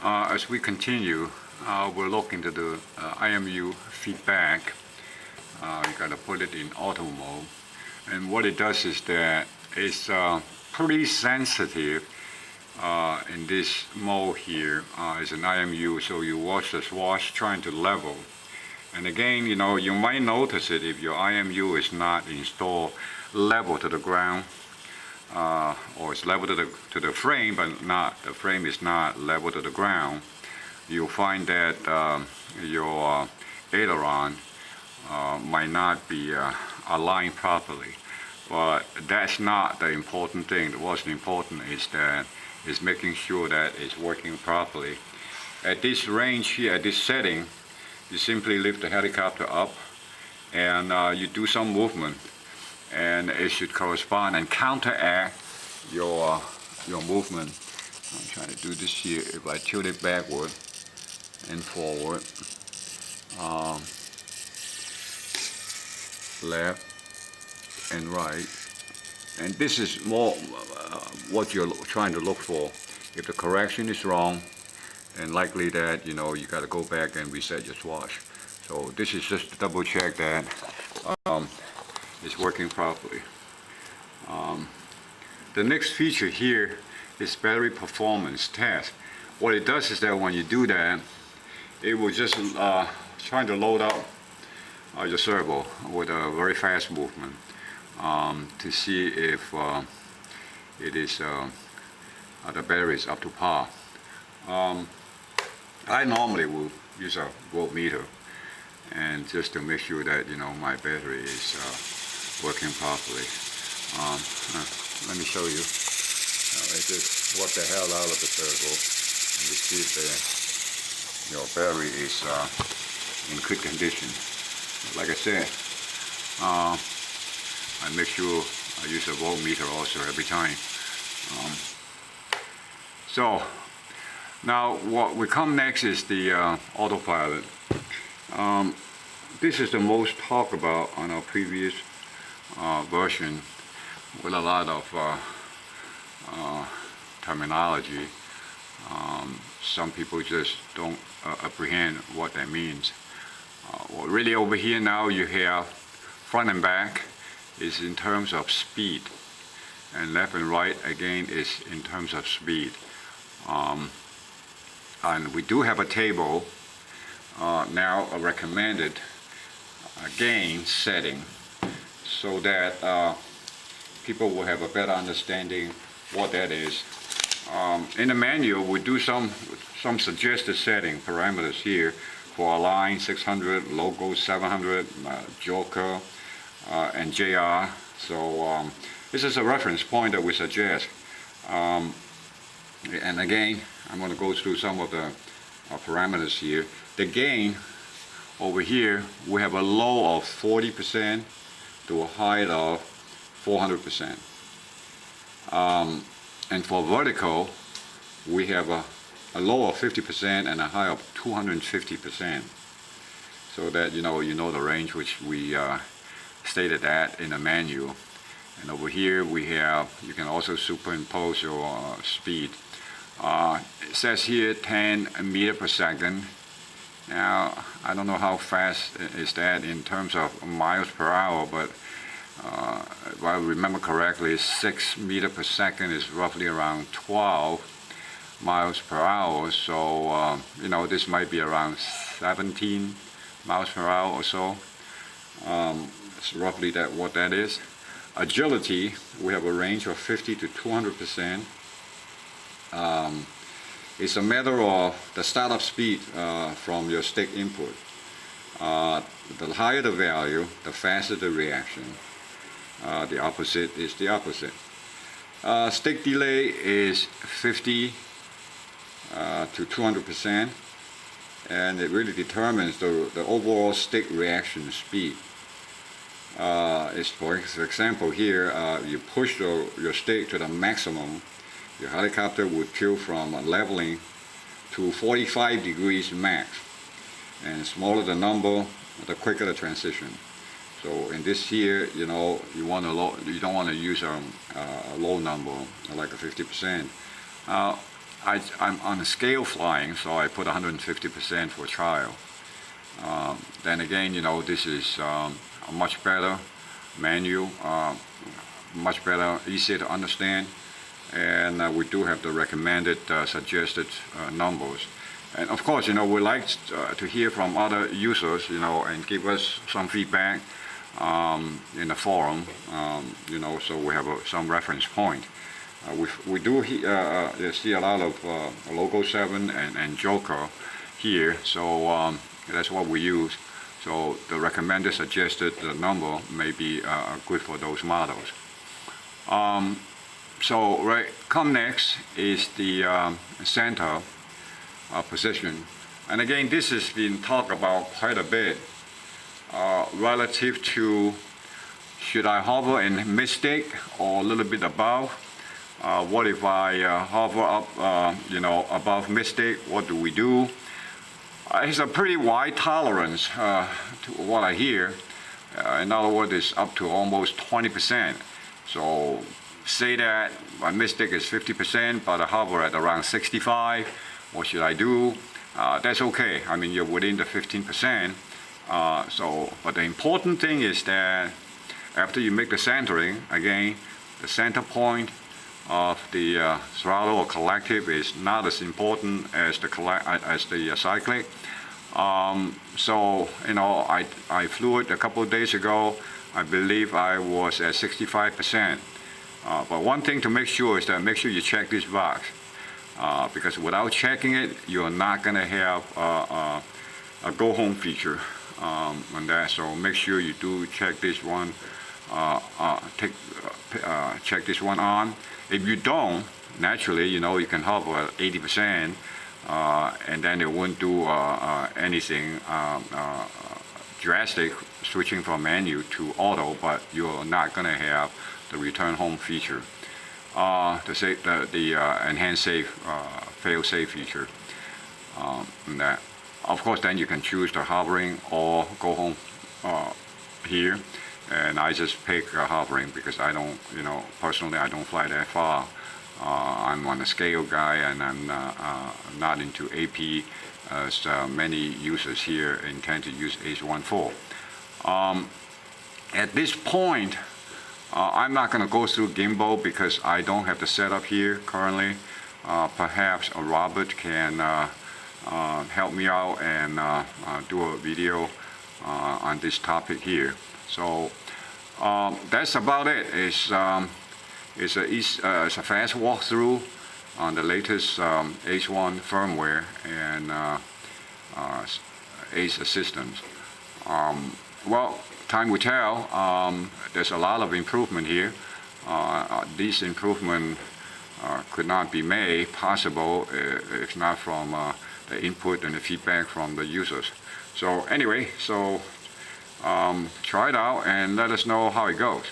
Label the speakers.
Speaker 1: As we continue, we'll look into the IMU feedback. You got to put it in auto mode, and what it does is that it's pretty sensitive in this mode here. It's an IMU, so you watch the swash trying to level. And again, you might notice it if your IMU is not installed level to the ground, or it's level to the frame, but not the frame is not level to the ground. You'll find that your aileron might not be aligned properly. But that's not the important thing. What's important is making sure that it's working properly. At this range here, at this setting, you simply lift the helicopter up and you do some movement, and it should correspond and counteract your movement. I'm trying to do this here. If I tilt it backward and forward, left and right, and this is more what you're trying to look for. If the correction is wrong, then likely that you got to go back and reset your swash. So this is just to double check that it's working properly. The next feature here is battery performance test. What it does is that when you do that, it will just try to load up your servo with a very fast movement to see if it is the battery is up to par. I normally will use a voltmeter, and just to make sure that my battery is working properly. Let me show you. I just work the hell out of the servo and you see if your battery is in good condition. Like I said, I make sure I use a voltmeter also every time. So now what we come next is the autopilot. This is the most talked about on our previous version, with a lot of terminology. Some people just don't apprehend what that means. Well, really over here now you have front and back is in terms of speed, and left and right again is in terms of speed. And we do have a table now, a recommended gain setting, so that people will have a better understanding what that is. In the manual we do some suggested setting parameters here for Align 600, Logo 700, Joker, and JR. So this is a reference point that we suggest. And again, I'm going to go through some of the parameters here. The gain over here, we have a low of 40% to a height of 400%. And for vertical, we have a low of 50% and a high of 250%. So that you know the range which we stated that in the manual. And over here we have, you can also superimpose your speed. It says here 10 meters per second. Now I don't know how fast is that in terms of miles per hour, but if I remember correctly, 6 meters per second is roughly around 12 miles per hour. So this might be around 17 miles per hour or so. It's roughly what that is. Agility, we have a range of 50 to 200%. It's a matter of the startup speed from your stick input. The higher the value, the faster the reaction. The opposite is the opposite. Stick delay is 50 to 200%, and it really determines the overall stick reaction speed. For example here, you push your stick to the maximum, your helicopter would tilt from leveling to 45 degrees max, and smaller the number, the quicker the transition. So in this here, you don't want to use a low number like a 50%. I'm on a scale flying, so I put 150% for trial. Then again, this is a much better menu, much better, easier to understand, and we do have the recommended, suggested numbers. And of course, we like to hear from other users, and give us some feedback in the forum, so we have some reference point. We do see a lot of Logo 7 and Joker here, so that's what we use. So the recommended suggested number may be good for those models. So come next is the center position. And again, this has been talked about quite a bit relative to should I hover in mid-stick or a little bit above. What if I hover up, above mid-stick? What do we do? It's a pretty wide tolerance to what I hear. In other words, it's up to almost 20%. So say that my mid-stick is 50%, but I hover at around 65. What should I do? That's okay. I mean, you're within the 15%. But the important thing is that after you make the centering, again, the center point of the throttle or collective is not as important as the cyclic. I flew it a couple of days ago. I believe I was at 65%. But one thing to make sure is that make sure you check this box. Because without checking it, you're not going to have a go home feature on that. So make sure you do check this one. Check this one on. If you don't, naturally, you can hover at 80%, and then it won't do anything drastic, switching from menu to auto, but you're not going to have the return home feature, the enhanced fail-safe feature. And that, of course, then you can choose the hovering or go home here. And I just pick hovering because I don't, personally I don't fly that far. I'm on a scale guy, and I'm not into AP as many users here intend to use H14. At this point, I'm not going to go through gimbal because I don't have the setup here currently. Perhaps Robert can help me out and do a video on this topic here. So that's about it. It's a fast walkthrough on the latest H1 firmware and ACE systems. Well, time will tell. There's a lot of improvement here. These improvements could not be made possible if not from the input and the feedback from the users. So anyway, try it out and let us know how it goes.